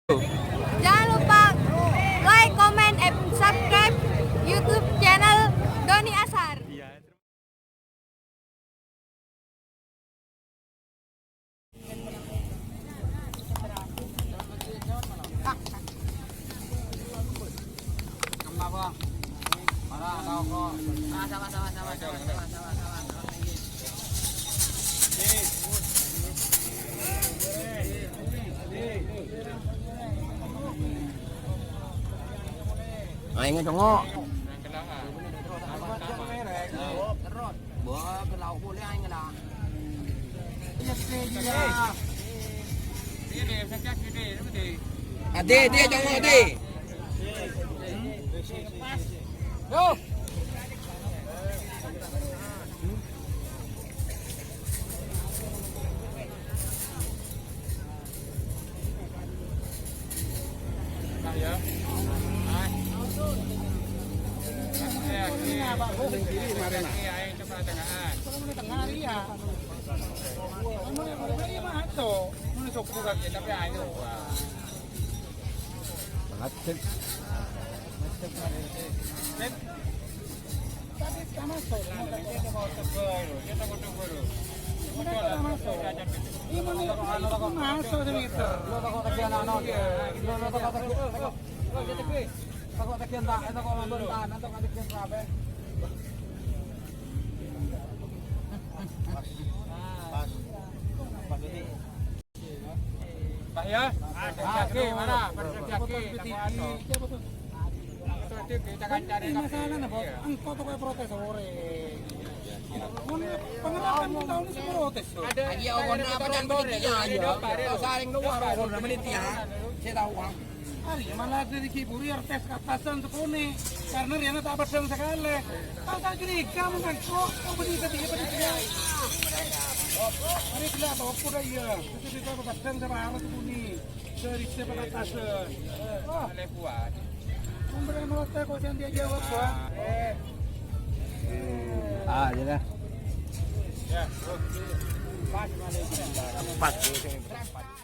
Jangan lupa like, comment, and subscribe YouTube channel Doni Asar. Ay nga tungo. Ade, ade tungo ade. Yo. Pak ya, kaki mana? Kaki, kita kan cari masalah nih, engkau tuh kayak protes sore. Pengalaman tahun ini protes. Ada Orang apa dan meniti ya. Saling luar orang meniti ya. Saya tahu. hari malah dari kiburi artes katasan sekone karena Riana tak bersen sekali. Kau tak curiga mungkin kok beri ketiga dia. Hari kelihatan apa dah ya? Itu kita bersen sama apa tu ni? Dari siapa katasan? Oh, boleh buat. Memberi nota kau yang dia jawab kok. Jelah. Ya, pas.